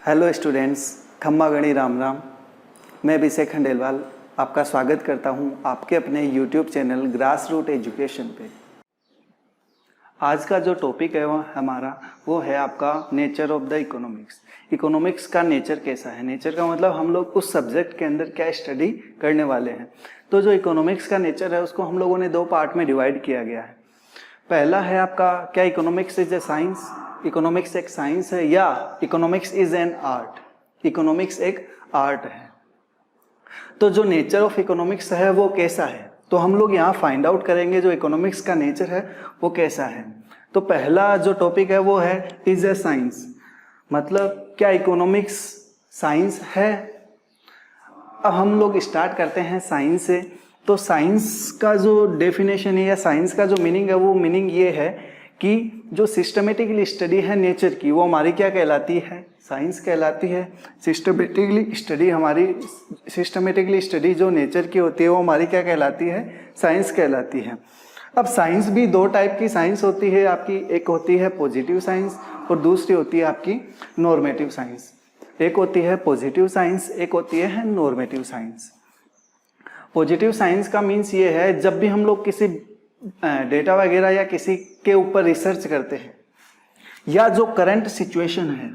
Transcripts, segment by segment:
Hello students, खम्मा गणी राम राम। मैं अभिषेक खंडेलवाल आपका स्वागत करता हूं आपके अपने YouTube channel grass root education पे। आज का जो टॉपिक है वो है आपका nature of the economics. Economics का नेचर कैसा है। नेचर का मतलब हम लोग उस सब्जेक्ट के अंदर क्या स्टडी करने वाले हैं। तो जो इकोनॉमिक्स का नेचर है उसको हम लोगों ने दो पार्ट में डिवाइड किया गया है। पहला है आपका क्या economics is a science, economics एक साइंस है या economics is an art, economics एक आर्ट है। तो जो नेचर ऑफ इकोनॉमिक्स है वो कैसा है, तो हम लोग यहाँ फाइंड आउट करेंगे जो इकोनॉमिक्स का नेचर है वो कैसा है। तो पहला जो टॉपिक है वो है इज ए साइंस, मतलब क्या इकोनॉमिक्स साइंस है। अब हम लोग स्टार्ट करते हैं साइंस से। तो साइंस का जो डेफिनेशन है या साइंस का जो मीनिंग है वो मीनिंग ये है कि जो सिस्टमेटिकली स्टडी है नेचर की वो हमारी क्या कहलाती है, साइंस कहलाती है। सिस्टमेटिकली स्टडी जो नेचर की होती है वो हमारी क्या कहलाती है, साइंस कहलाती है। अब साइंस भी दो टाइप की साइंस होती है आपकी, एक होती है पॉजिटिव साइंस और दूसरी होती है आपकी नॉर्मेटिव साइंस। एक होती है पॉजिटिव साइंस, एक होती है नॉर्मेटिव साइंस। पॉजिटिव साइंस का मीन्स ये है जब भी हम लोग किसी डेटा वगैरह या किसी के ऊपर रिसर्च करते हैं या जो करंट सिचुएशन है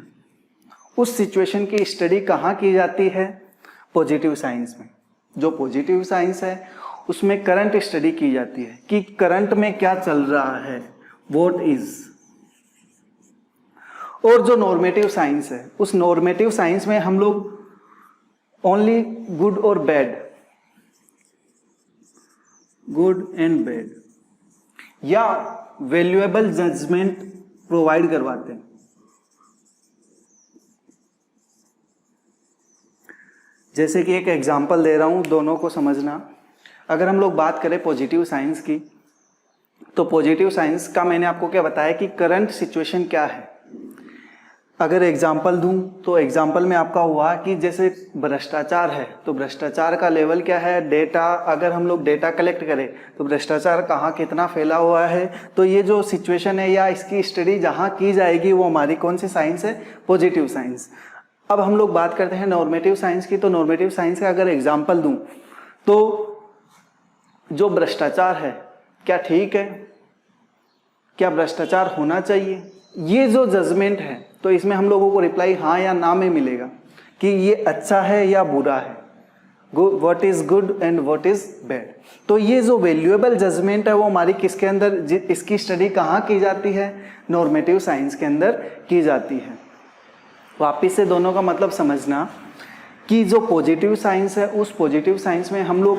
उस सिचुएशन की स्टडी कहाँ की जाती है, पॉजिटिव साइंस में। जो पॉजिटिव साइंस है उसमें करंट स्टडी की जाती है कि करंट में क्या चल रहा है, व्हाट इज। और जो नॉर्मेटिव साइंस है उस नॉर्मेटिव साइंस में हम लोग ओनली गुड और बैड, गुड एंड बैड या वैल्यूएबल जजमेंट प्रोवाइड करवाते हैं। जैसे कि एक एग्जांपल दे रहा हूं, दोनों को समझना। अगर हम लोग बात करें पॉजिटिव साइंस की, तो पॉजिटिव साइंस का मैंने आपको क्या बताया कि करंट सिचुएशन क्या है। अगर एग्जांपल दूं तो एग्जांपल में आपका हुआ कि जैसे भ्रष्टाचार है तो भ्रष्टाचार का लेवल क्या है, डेटा अगर हम लोग डेटा कलेक्ट करें तो भ्रष्टाचार कहाँ कितना फैला हुआ है। तो ये जो सिचुएशन है या इसकी स्टडी जहाँ की जाएगी वो हमारी कौन सी साइंस है, पॉजिटिव साइंस। अब हम लोग बात करते हैं नॉर्मेटिव साइंस की। तो नॉर्मेटिव साइंस का अगर एग्जाम्पल दूँ तो जो भ्रष्टाचार है क्या ठीक है, क्या भ्रष्टाचार होना चाहिए, ये जो जजमेंट है तो इसमें हम लोगों को रिप्लाई हाँ या ना में मिलेगा कि ये अच्छा है या बुरा है, what is good and what is bad. तो ये जो वैल्यूएबल जजमेंट है वो हमारी किसके अंदर, इसकी स्टडी कहाँ की जाती है, नॉर्मेटिव साइंस के अंदर की जाती है। वापिस से दोनों का मतलब समझना कि जो पॉजिटिव साइंस है उस पॉजिटिव साइंस में हम लोग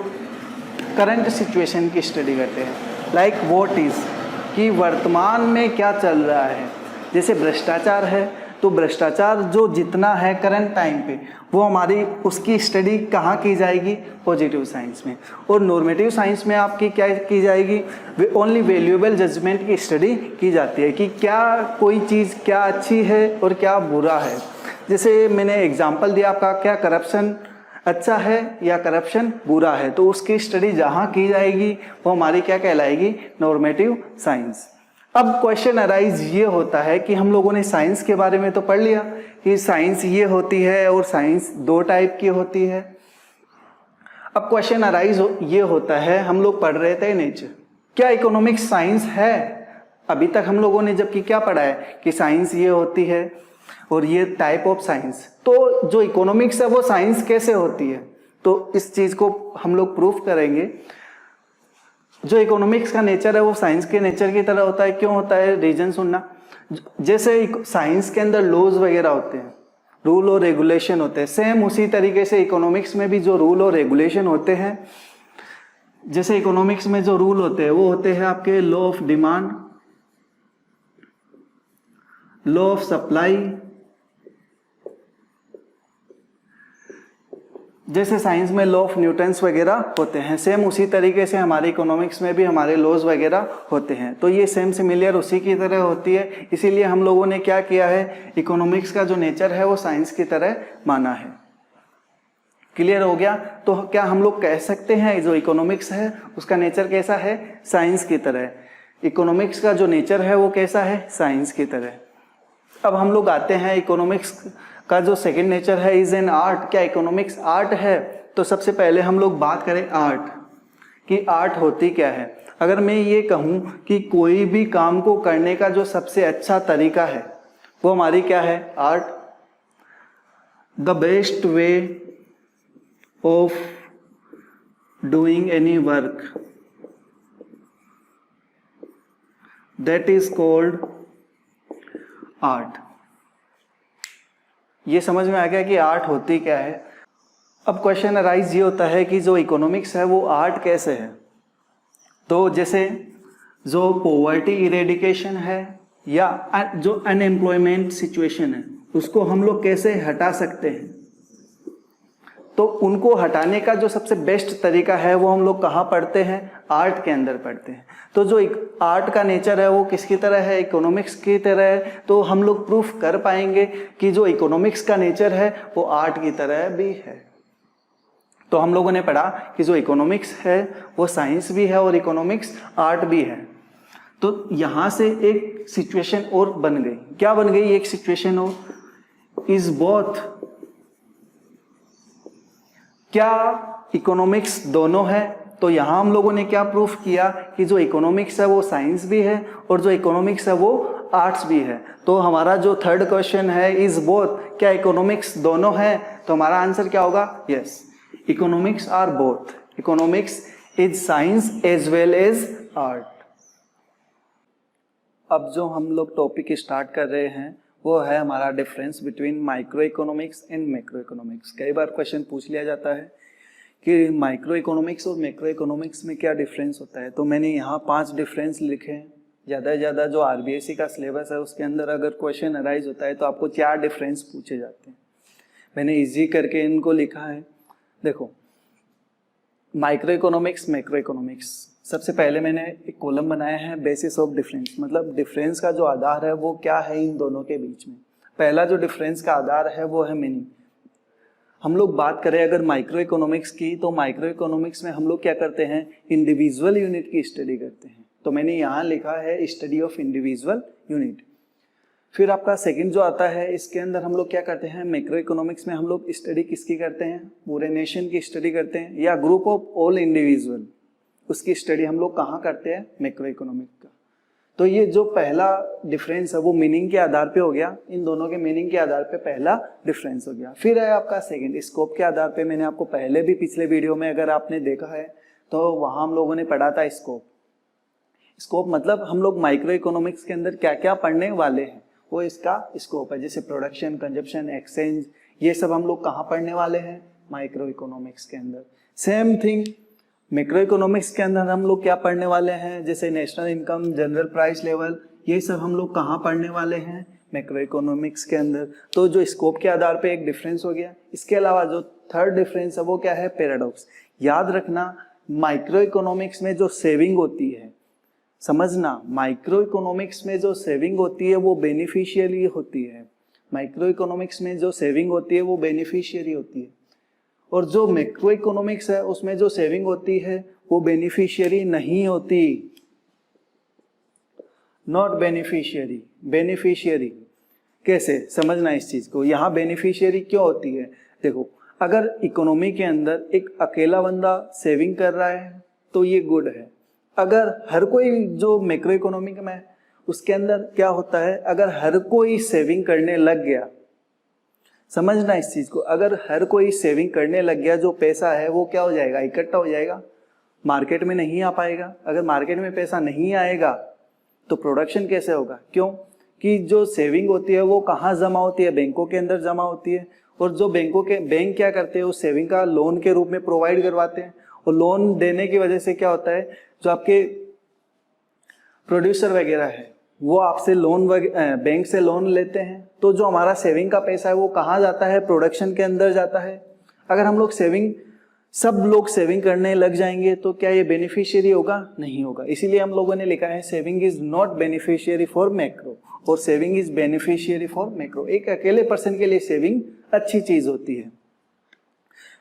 करंट सिचुएशन की स्टडी करते हैं, लाइक व्हाट इज, कि वर्तमान में क्या चल रहा है। जैसे भ्रष्टाचार है तो भ्रष्टाचार जो जितना है करंट टाइम पे वो हमारी उसकी स्टडी कहाँ की जाएगी, पॉजिटिव साइंस में। और नॉर्मेटिव साइंस में आपकी क्या की जाएगी, ओनली वैल्यूएबल जजमेंट की स्टडी की जाती है कि क्या कोई चीज़ क्या अच्छी है और क्या बुरा है। जैसे मैंने एग्जाम्पल दिया आपका, क्या करप्शन अच्छा है या करप्शन बुरा है, तो उसकी स्टडी जहाँ की जाएगी वो हमारी क्या कहलाएगी, नॉर्मेटिव साइंस। अब क्वेश्चन अराइज ये होता है कि हम लोगों ने साइंस के बारे में तो पढ़ लिया कि साइंस ये होती है और साइंस दो टाइप की होती है। अब क्वेश्चन अराइज ये होता है, हम लोग पढ़ रहे थे नेचर, क्या इकोनॉमिक्स साइंस है। अभी तक हम लोगों ने जबकि क्या पढ़ा है कि साइंस ये होती है और ये टाइप ऑफ साइंस। तो जो इकोनॉमिक्स है वो साइंस कैसे होती है, तो इस चीज को हम लोग प्रूफ करेंगे। जो इकोनॉमिक्स का नेचर है वो साइंस के नेचर की तरह होता है। क्यों होता है, रीजन सुनना। जैसे साइंस के अंदर लॉज वगैरह होते हैं, रूल और रेगुलेशन होते हैं, सेम उसी तरीके से इकोनॉमिक्स में भी जो रूल और रेगुलेशन होते हैं। जैसे इकोनॉमिक्स में जो रूल होते हैं वो होते हैं आपके law of demand, law of supply. जैसे साइंस में लॉ ऑफ न्यूटन्स वगैरह होते हैं, सेम उसी तरीके से हमारे इकोनॉमिक्स में भी हमारे लॉज वगैरह होते हैं। तो ये सेम सिमिलर उसी की तरह होती है। इसीलिए हम लोगों ने क्या किया है, इकोनॉमिक्स का जो नेचर है वो साइंस की तरह माना है। क्लियर हो गया। तो क्या हम लोग कह सकते हैं जो इकोनॉमिक्स है उसका नेचर कैसा है, साइंस की तरह। इकोनॉमिक्स का जो नेचर है वो कैसा है, साइंस की तरह। अब हम लोग आते हैं इकोनॉमिक्स का जो सेकंड नेचर है इज एन आर्ट, क्या इकोनॉमिक्स आर्ट है? तो सबसे पहले हम लोग बात करें आर्ट कि आर्ट होती क्या है। अगर मैं ये कहूँ कि कोई भी काम को करने का जो सबसे अच्छा तरीका है वो हमारी क्या है? Art. The best way of doing any work, that is called art. ये समझ में आ गया कि आर्ट होती क्या है। अब क्वेश्चन अराइज ये होता है कि जो इकोनॉमिक्स है वो आर्ट कैसे है? तो जैसे जो पॉवर्टी इरेडिकेशन है या जो अनएम्प्लॉयमेंट सिचुएशन है उसको हम लोग कैसे हटा सकते हैं, तो उनको हटाने का जो सबसे बेस्ट तरीका है वो हम लोग कहाँ पढ़ते हैं? आर्ट के अंदर पढ़ते हैं। तो जो आर्ट का नेचर है वो किसकी तरह है? इकोनॉमिक्स की तरह है। तो हम लोग प्रूफ कर पाएंगे कि जो इकोनॉमिक्स का नेचर है वो आर्ट की तरह भी है। तो हम लोगों ने पढ़ा कि जो इकोनॉमिक्स है वो साइंस भी है और इकोनॉमिक्स आर्ट भी है। तो यहाँ से एक सिचुएशन और बन गई। क्या बन गई एक सिचुएशन और? इज बोथ, क्या इकोनॉमिक्स दोनों है? तो यहाँ हम लोगों ने क्या प्रूफ किया कि जो इकोनॉमिक्स है वो साइंस भी है और जो इकोनॉमिक्स है वो आर्ट्स भी है। तो हमारा जो थर्ड क्वेश्चन है इज बोथ, क्या इकोनॉमिक्स दोनों है? तो हमारा आंसर क्या होगा? Yes, economics are both. Economics is science as well as art. अब जो हम लोग टॉपिक स्टार्ट कर रहे हैं वो है हमारा difference between micro economics and macro economics. कई बार क्वेश्चन पूछ लिया जाता है कि माइक्रो इकोनॉमिक्स और मैक्रो इकोनॉमिक्स में क्या डिफरेंस होता है। तो मैंने यहाँ 5 डिफरेंस लिखे हैं। ज़्यादा से ज़्यादा जो आरबीएससी का सिलेबस है उसके अंदर अगर क्वेश्चन अराइज होता है तो आपको 4 डिफरेंस पूछे जाते हैं। मैंने इजी करके इनको लिखा है। देखो, माइक्रो इकोनॉमिक्स, मैक्रो इकोनॉमिक्स। सबसे पहले मैंने एक कॉलम बनाया है बेसिस ऑफ डिफरेंस, मतलब डिफरेंस का जो आधार है वो क्या है इन दोनों के बीच में। पहला जो डिफरेंस का आधार है वो है मीनिंग। हम लोग बात करें अगर माइक्रो इकोनॉमिक्स की, तो माइक्रो इकोनॉमिक्स में हम लोग क्या करते हैं? इंडिविजुअल यूनिट की स्टडी करते हैं। तो मैंने यहाँ लिखा है स्टडी ऑफ इंडिविजुअल यूनिट। फिर आपका सेकंड जो आता है इसके अंदर हम लोग क्या करते हैं? मैक्रो इकोनॉमिक्स में हम लोग स्टडी किसकी करते हैं? पूरे नेशन की स्टडी करते हैं या ग्रुप ऑफ ऑल इंडिविजुअल, उसकी स्टडी हम लोग कहाँ करते हैं? मैक्रो इकोनॉमिक्स का। तो ये जो पहला डिफरेंस है वो मीनिंग के आधार पे हो गया। इन दोनों के मीनिंग के आधार पे पहला डिफरेंस हो गया। फिर है आपका सेकंड, स्कोप के आधार पे। मैंने आपको पहले भी पिछले वीडियो में अगर आपने देखा है तो वहाँ हम लोगों ने पढ़ा था स्कोप। स्कोप मतलब हम लोग माइक्रो इकोनॉमिक्स के अंदर क्या क्या पढ़ने वाले हैं वो इसका स्कोप है। जैसे प्रोडक्शन, कंजप्शन, एक्सचेंज, ये सब हम लोग कहाँ पढ़ने वाले हैं? माइक्रो इकोनॉमिक्स के अंदर। सेम थिंग मैक्रो इकोनॉमिक्स के अंदर हम लोग क्या पढ़ने वाले हैं? जैसे national income, general price level, ये सब हम लोग कहाँ पढ़ने वाले हैं? मैक्रो इकोनॉमिक्स के अंदर। तो जो स्कोप के आधार पे एक डिफरेंस हो गया। इसके अलावा जो थर्ड डिफरेंस है वो क्या है? पैराडॉक्स। याद रखना, माइक्रो इकोनॉमिक्स में जो सेविंग होती है, समझना, माइक्रो इकोनॉमिक्स में जो सेविंग होती है वो बेनिफिशियरी होती है। माइक्रो इकोनॉमिक्स में जो सेविंग होती है वो बेनिफिशियरी होती है, और जो मैक्रो इकोनॉमिक्स है उसमें जो सेविंग होती है वो बेनिफिशियरी नहीं होती। Not beneficiary, beneficiary. कैसे समझना इस चीज को? यहाँ बेनिफिशियरी क्यों होती है? देखो, अगर इकोनॉमी के अंदर एक अकेला बंदा सेविंग कर रहा है तो ये गुड है। अगर हर कोई, जो मैक्रो इकोनॉमिक में उसके अंदर क्या होता है, अगर हर कोई सेविंग करने लग गया, समझना इस चीज को, अगर हर कोई सेविंग करने लग गया, जो पैसा है वो क्या हो जाएगा? इकट्ठा हो जाएगा, मार्केट में नहीं आ पाएगा। अगर मार्केट में पैसा नहीं आएगा तो प्रोडक्शन कैसे होगा? क्यों कि जो सेविंग होती है वो कहाँ जमा होती है? बैंकों के अंदर जमा होती है। और जो बैंक क्या करते हैं, उस सेविंग का लोन के रूप में प्रोवाइड करवाते हैं। और लोन देने की वजह से क्या होता है, जो आपके प्रोड्यूसर वगैरह है वो आपसे लोन बैंक से लोन लेते हैं। तो जो हमारा सेविंग का पैसा है वो कहाँ जाता है? प्रोडक्शन के अंदर जाता है। अगर हम लोग सब लोग सेविंग करने लग जाएंगे तो क्या ये बेनिफिशियरी होगा? नहीं होगा। इसीलिए हम लोगों ने लिखा है saving is not beneficiary for macro और saving is beneficiary for macro. एक अकेले पर्सन के लिए सेविंग अच्छी चीज होती है।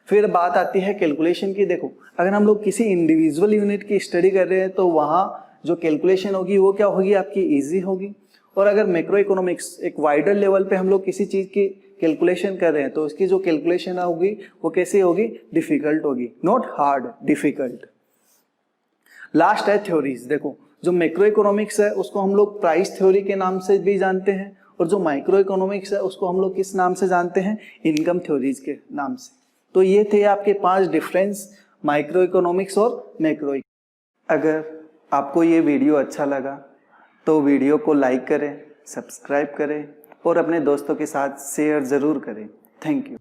फिर बात आती है कैलकुलेशन की। देखो, अगर हम लोग किसी इंडिविजुअल यूनिट की स्टडी कर रहे हैं तो वहाँ जो कैलकुलेशन होगी वो क्या होगी? आपकी इजी होगी। और अगर मैक्रो इकोनॉमिक्स, एक वाइडर लेवल पे हम लोग किसी चीज़ की कैलकुलेशन कर रहे हैं तो उसकी जो कैलकुलेशन होगी वो कैसी होगी, डिफिकल्ट होगी, नॉट हार्ड, डिफिकल्ट। लास्ट है थ्योरीज। देखो जो मैक्रो इकोनॉमिक्स है उसको हम लोग प्राइस थ्योरी के नाम से भी जानते हैं, और जो माइक्रो इकोनॉमिक्स है उसको हम लोग किस नाम से जानते हैं, इनकम थ्योरीज के नाम से। तो ये थे आपके 5 डिफरेंस माइक्रो इकोनॉमिक्स और मैक्रो। अगर आपको ये वीडियो अच्छा लगा तो वीडियो को लाइक करें, सब्सक्राइब करें और अपने दोस्तों के साथ शेयर ज़रूर करें। Thank you.